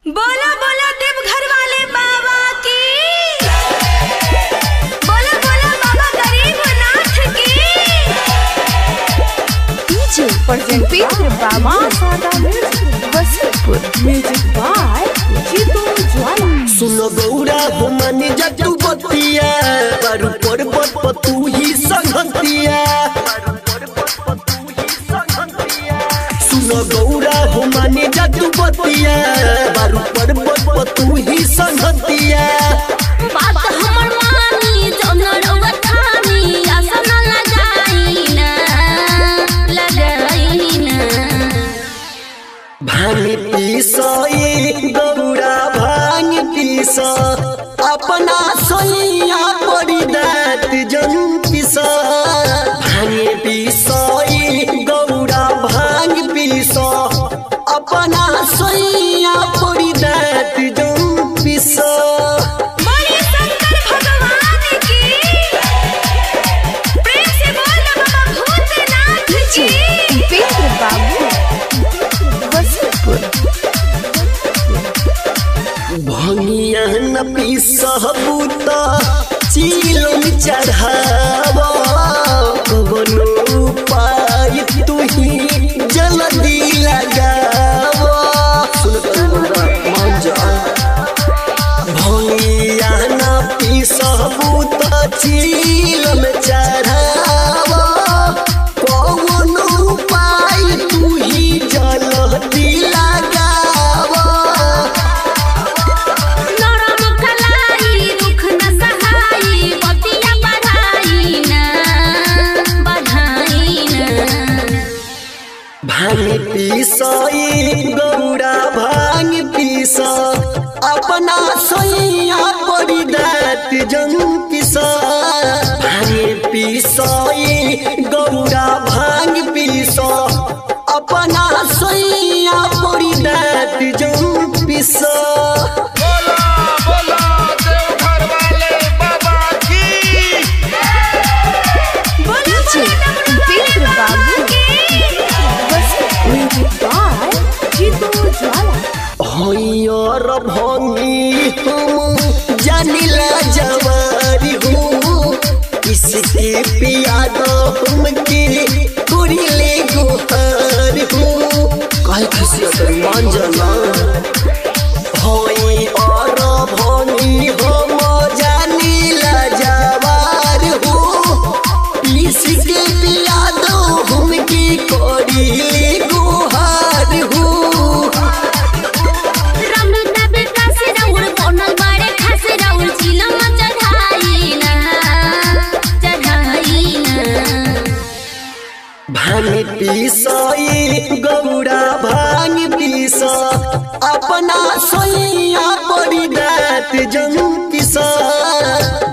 बोला बोला देवघर वाले बाबा की। बोला बोला बाबा गरीबनाथ की। डीजे प्रेजेंटेड बाबा सादा वसंतपुर म्यूजिक बाय जीतू ज्वाला। सुनो गौरा हो मानी जट्टू बतिया बारू पर्वत पर तू ही संगतिया। सुनो गौरा हो मानी जट्टू बतिया बारू पर्वत पर तू ही संगतिया। बात हमर मानी जौनर वठानी आसन लगाईना भांग पीसई गौरा भांग पीस अपना सोइया पड़ी दात जन पीस। भांग पीसई गौरा भांग पीस अपना सोइया पड़ी दात जन पीस। बोले शंकर भगवान की। प्रेम से बोल बाबा भूतनाथ की। उपेंद्र बाबू वसंतपुर। भंगिया न पीसबूत चिलम चढ़ावा कवनो उपाय तू ही जल्दी लगावा। भंगिया न पीसबूत चिलम चढ़ावा कवनो उपाय तू ही जल्दी लगावा। नरम कलाई दुख न सहाई बतिया बढ़ाई ना। भांग पीसई गौरा भांग पीस अपना सोइया पड़ी दात जन पीस। भांग पीसई गौरा भांग पीस अपना सोइया पड़ी दात जन पीस। डीजे उपेंद्र बाबू वसंतपुर म्यूजिक बाय जीतू ज्वाला। और भंगी हम जानिला जवारी हूँ इसके पिया दो हमके कुरिले गुहार हूँ। काहे खसियत मान जाना होई और भंगी हम जानिला जवार हूँ इसके पिया दो हमके कुरिले गुहार हूँ। रमना बेटा से राउर बनल बारे खास राउर चिलम चढ़ाई ना। भांग पीसई गौरा भांग पीस अपना सोइया पड़ी दात जन पीस।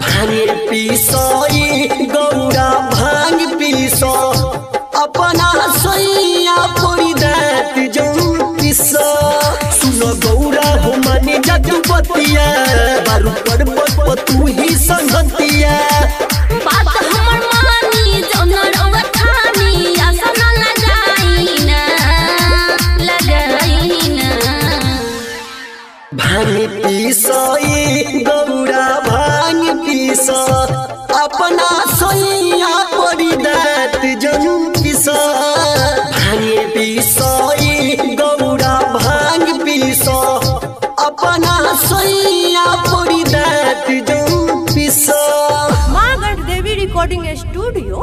भांग पीसई गौरा भांग पीस अपना सोइया पड़ी दात जन पीस। सुनो गौरा हो माने जट्टू बतिया बारू पर्वत पर तू ही संगतिया। बात हमर मानी जौनर वठानी आसन लगाईना। भांग पीसई गौरा भांग पीस अपना सोइया पड़ी दात जन पीस। भांग पीसई गौरा भांग पीस अपना सोइया पड़ी दात जन पीस। माँ गढ़ देवी रिकॉर्डिंग स्टूडियो।